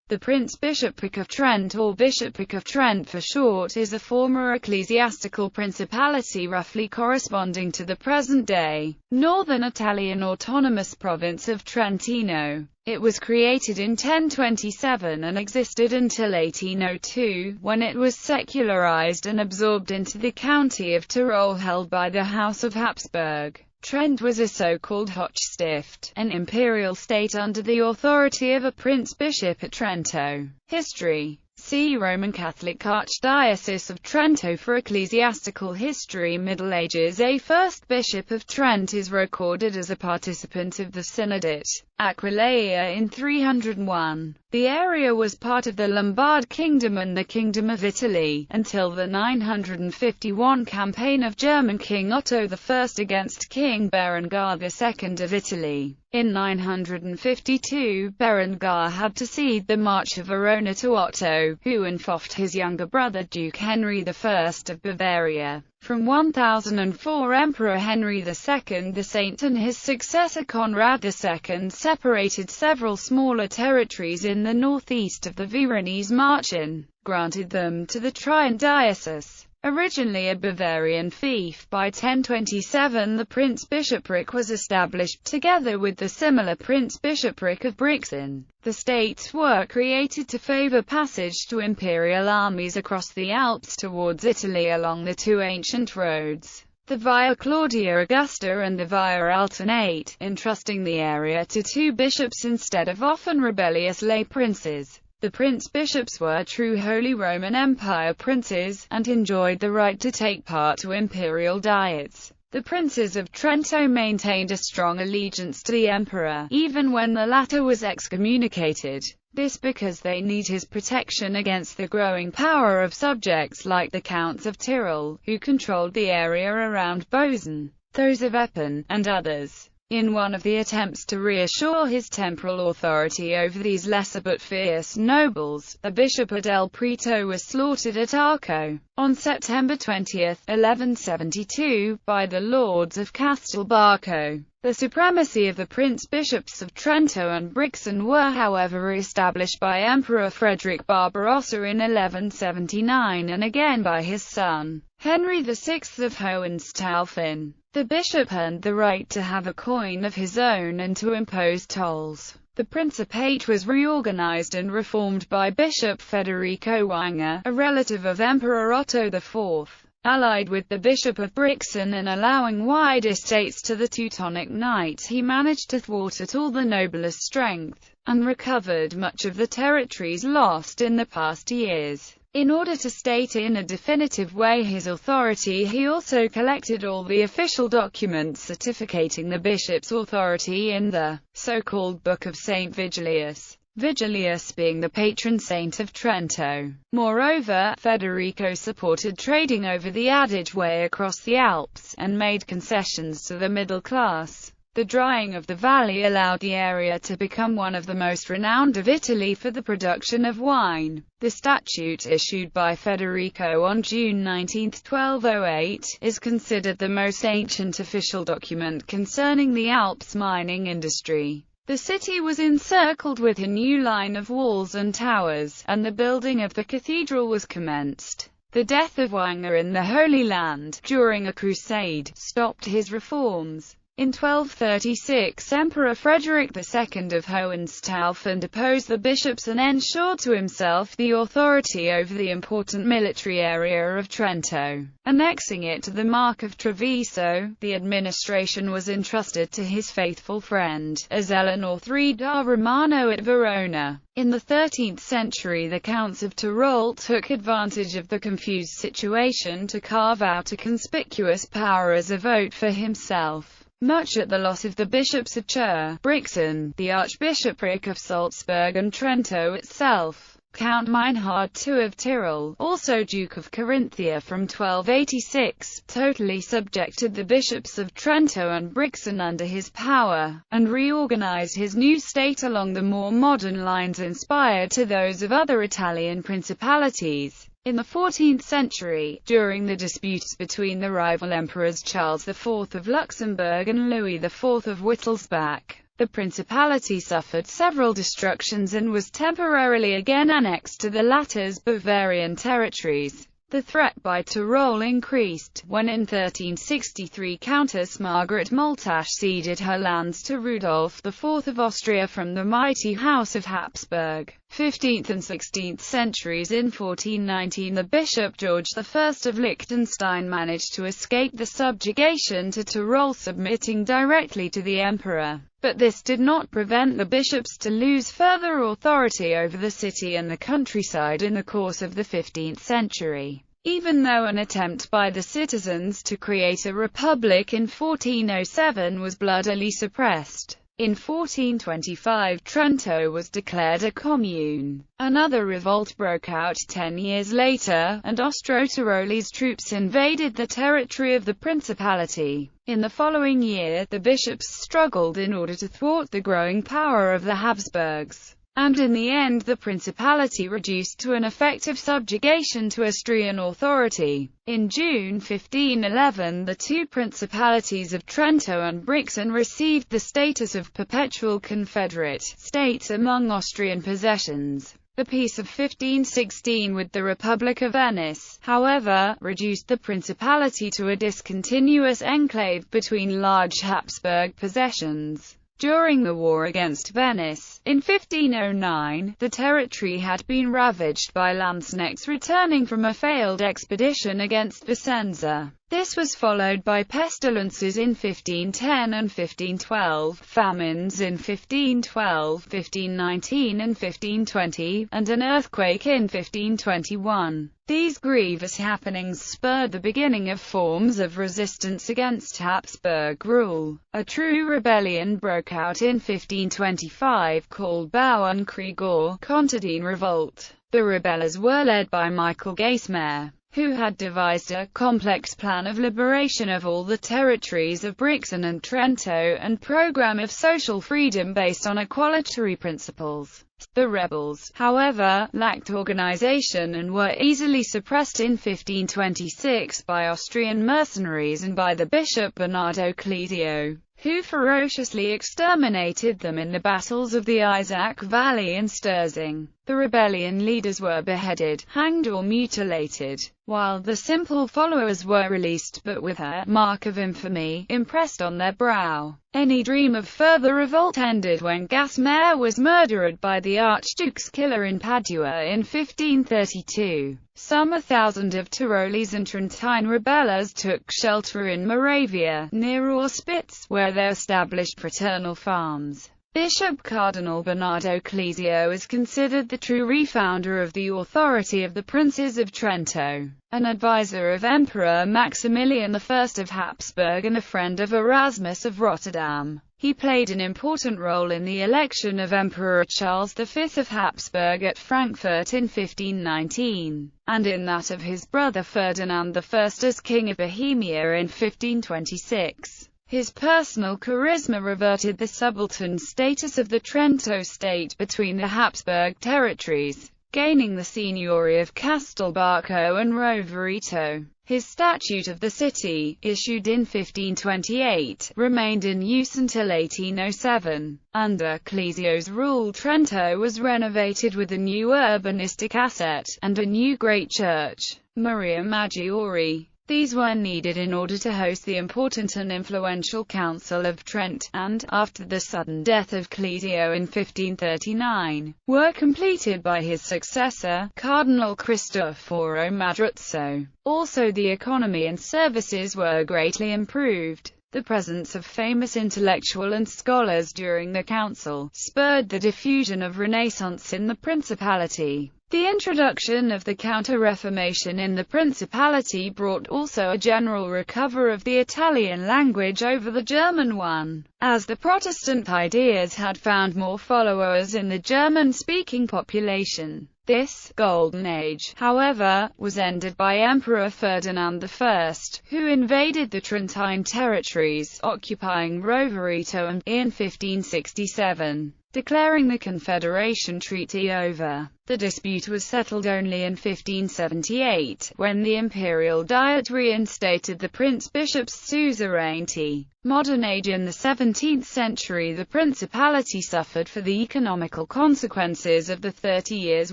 The Prince-Bishopric of Trent, or Bishopric of Trent for short, is a former ecclesiastical principality roughly corresponding to the present-day northern Italian autonomous province of Trentino. It was created in 1027 and existed until 1802, when it was secularized and absorbed into the county of Tyrol held by the House of Habsburg. Trent was a so-called Hochstift, an imperial state under the authority of a prince-bishop at Trento. History. See Roman Catholic Archdiocese of Trento for ecclesiastical history. Middle Ages. A first bishop of Trent is recorded as a participant of the synod at Aquileia in 301. The area was part of the Lombard Kingdom and the Kingdom of Italy, until the 951 campaign of German King Otto I against King Berengar II of Italy. In 952, Berengar had to cede the March of Verona to Otto, who involved his younger brother Duke Henry I of Bavaria. From 1004, Emperor Henry II the Saint and his successor Conrad II separated several smaller territories in the northeast of the Veronese March and granted them to the Trient diocese. Originally a Bavarian fief, by 1027 the Prince-Bishopric was established, together with the similar Prince-Bishopric of Brixen. The states were created to favor passage to imperial armies across the Alps towards Italy along the two ancient roads, the Via Claudia Augusta and the Via Alternate, entrusting the area to two bishops instead of often rebellious lay princes. The prince-bishops were true Holy Roman Empire princes, and enjoyed the right to take part to imperial diets. The princes of Trento maintained a strong allegiance to the emperor, even when the latter was excommunicated. This because they need his protection against the growing power of subjects like the Counts of Tyrol, who controlled the area around Bozen, those of Epen, and others. In one of the attempts to reassure his temporal authority over these lesser but fierce nobles, a bishop at El Preto was slaughtered at Arco, on September 20, 1172, by the lords of Castelbarco. The supremacy of the prince-bishops of Trento and Brixen were however re-established by Emperor Frederick Barbarossa in 1179 and again by his son, Henry VI of Hohenstaufen. The bishop earned the right to have a coin of his own and to impose tolls. The Principate was reorganized and reformed by Bishop Federico Wenger, a relative of Emperor Otto IV. Allied with the Bishop of Brixen and allowing wide estates to the Teutonic Knights, he managed to thwart at all the noblest strength, and recovered much of the territories lost in the past years. In order to state in a definitive way his authority, he also collected all the official documents certificating the bishop's authority in the so-called Book of Saint Vigilius. Vigilius being the patron saint of Trento. Moreover, Federico supported trading over the Adige Way across the Alps, and made concessions to the middle class. The drying of the valley allowed the area to become one of the most renowned of Italy for the production of wine. The statute issued by Federico on June 19, 1208, is considered the most ancient official document concerning the Alps mining industry. The city was encircled with a new line of walls and towers, and the building of the cathedral was commenced. The death of Wenger in the Holy Land, during a crusade, stopped his reforms. In 1236, Emperor Frederick II of Hohenstaufen deposed the bishops and ensured to himself the authority over the important military area of Trento. Annexing it to the Mark of Treviso, the administration was entrusted to his faithful friend, as Eleanor III da Romano at Verona. In the 13th century, the Counts of Tyrol took advantage of the confused situation to carve out a conspicuous power as a vote for himself. Much at the loss of the bishops of Chur, Brixen, the Archbishopric of Salzburg and Trento itself. Count Meinhard II of Tyrol, also Duke of Carinthia from 1286, totally subjected the bishops of Trento and Brixen under his power, and reorganized his new state along the more modern lines inspired to those of other Italian principalities. In the 14th century, during the disputes between the rival emperors Charles IV of Luxembourg and Louis IV of Wittelsbach, The principality suffered several destructions and was temporarily again annexed to the latter's Bavarian territories. The threat by Tyrol increased, when in 1363 Countess Margaret Moltasch ceded her lands to Rudolf IV of Austria from the mighty House of Habsburg. 15th and 16th centuries. In 1419 the Bishop George I of Liechtenstein managed to escape the subjugation to Tyrol, submitting directly to the emperor. But this did not prevent the bishops to lose further authority over the city and the countryside in the course of the 15th century. Even though an attempt by the citizens to create a republic in 1407 was bloodily suppressed, in 1425 Trento was declared a commune. Another revolt broke out 10 years later, and Austro-Tyrolese troops invaded the territory of the principality. In the following year, the bishops struggled in order to thwart the growing power of the Habsburgs, and in the end the principality reduced to an effective subjugation to Austrian authority. In June 1511 the two principalities of Trento and Brixen received the status of perpetual confederate states among Austrian possessions. The Peace of 1516 with the Republic of Venice, however, reduced the principality to a discontinuous enclave between large Habsburg possessions. During the war against Venice, in 1509, the territory had been ravaged by lanzknechts returning from a failed expedition against Vicenza. This was followed by pestilences in 1510 and 1512, famines in 1512, 1519 and 1520, and an earthquake in 1521. These grievous happenings spurred the beginning of forms of resistance against Habsburg rule. A true rebellion broke out in 1525 called Bauernkrieg or Contadina Revolt. The rebels were led by Michael Gaismar, who had devised a complex plan of liberation of all the territories of Brixen and Trento and program of social freedom based on equality principles. The rebels, however, lacked organization and were easily suppressed in 1526 by Austrian mercenaries and by the bishop Bernardo Collegio, who ferociously exterminated them in the battles of the Isaac Valley and Sterzing. The rebellion leaders were beheaded, hanged or mutilated, while the simple followers were released but with a mark of infamy impressed on their brow. Any dream of further revolt ended when Gaismar was murdered by the Archduke's killer in Padua in 1532. Some 1,000 of Tyrolese and Trentine rebels took shelter in Moravia, near Auspitz, where they established fraternal farms. Bishop Cardinal Bernardo Collegio is considered the true refounder of the authority of the princes of Trento, an advisor of Emperor Maximilian I of Habsburg and a friend of Erasmus of Rotterdam. He played an important role in the election of Emperor Charles V of Habsburg at Frankfurt in 1519, and in that of his brother Ferdinand I as King of Bohemia in 1526. His personal charisma reverted the subaltern status of the Trento state between the Habsburg territories, gaining the seigneury of Castelbarco and Roverito. His Statute of the City, issued in 1528, remained in use until 1807. Under Collegio's rule Trento was renovated with a new urbanistic asset, and a new great church, Maria Maggiore. These were needed in order to host the important and influential Council of Trent, and, after the sudden death of Collegio in 1539, were completed by his successor, Cardinal Cristoforo Madruzzo. Also the economy and services were greatly improved. The presence of famous intellectual and scholars during the council spurred the diffusion of Renaissance in the principality. The introduction of the Counter-Reformation in the Principality brought also a general recovery of the Italian language over the German one, as the Protestant ideas had found more followers in the German-speaking population. This golden age, however, was ended by Emperor Ferdinand I, who invaded the Trentine territories, occupying Roverito and, in 1567, declaring the Confederation Treaty over. The dispute was settled only in 1578, when the Imperial Diet reinstated the Prince-Bishop's suzerainty. Modern age. In the 17th century, the principality suffered for the economical consequences of the 30 Years'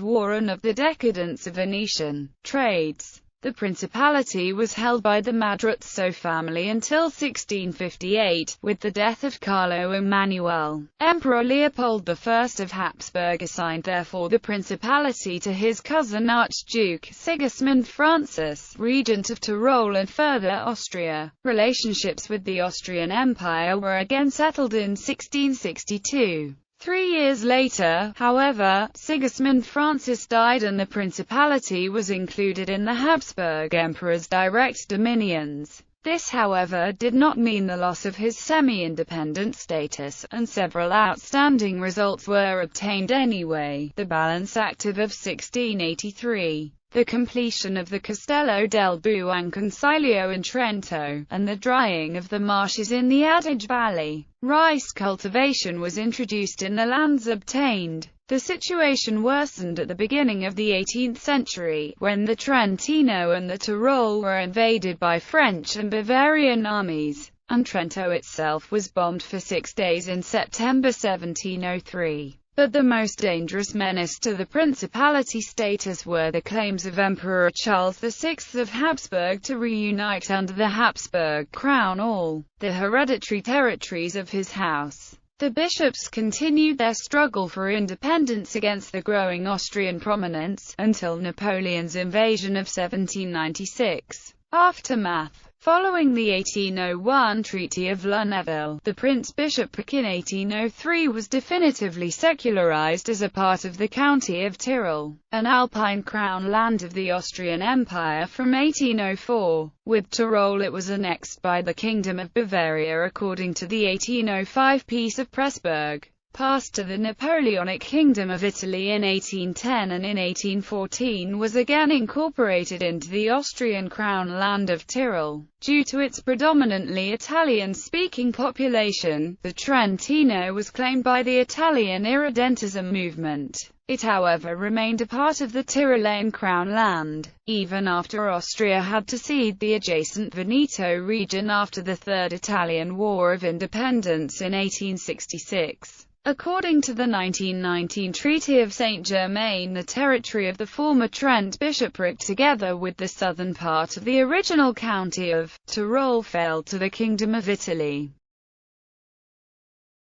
War and of the decadence of Venetian trades. The principality was held by the Madrazo family until 1658, with the death of Carlo Emanuele. Emperor Leopold I of Habsburg assigned therefore the principality to his cousin Archduke Sigismund Francis, regent of Tyrol and further Austria. Relationships with the Austrian Empire were again settled in 1662. 3 years later, however, Sigismund Francis died and the principality was included in the Habsburg Emperor's direct dominions. This, however, did not mean the loss of his semi-independent status, and several outstanding results were obtained anyway. The Balance Act of 1683. The completion of the Castello del Buon Consiglio in Trento, and the drying of the marshes in the Adige Valley. Rice cultivation was introduced in the lands obtained. The situation worsened at the beginning of the 18th century, when the Trentino and the Tyrol were invaded by French and Bavarian armies, and Trento itself was bombed for 6 days in September 1703. But the most dangerous menace to the principality status were the claims of Emperor Charles VI of Habsburg to reunite under the Habsburg crown all the hereditary territories of his house. The bishops continued their struggle for independence against the growing Austrian prominence, until Napoleon's invasion of 1796. Aftermath. Following the 1801 Treaty of Lunéville, the Prince-Bishopric in 1803 was definitively secularized as a part of the County of Tyrol, an Alpine crown land of the Austrian Empire from 1804. With Tyrol it was annexed by the Kingdom of Bavaria according to the 1805 Peace of Pressburg, passed to the Napoleonic Kingdom of Italy in 1810 and in 1814 was again incorporated into the Austrian crown land of Tyrol. Due to its predominantly Italian-speaking population, the Trentino was claimed by the Italian irredentism movement. It however remained a part of the Tyrolean crown land, even after Austria had to cede the adjacent Veneto region after the Third Italian War of Independence in 1866. According to the 1919 Treaty of Saint-Germain, the territory of the former Trent bishopric together with the southern part of the original county of Tyrol fell to the Kingdom of Italy.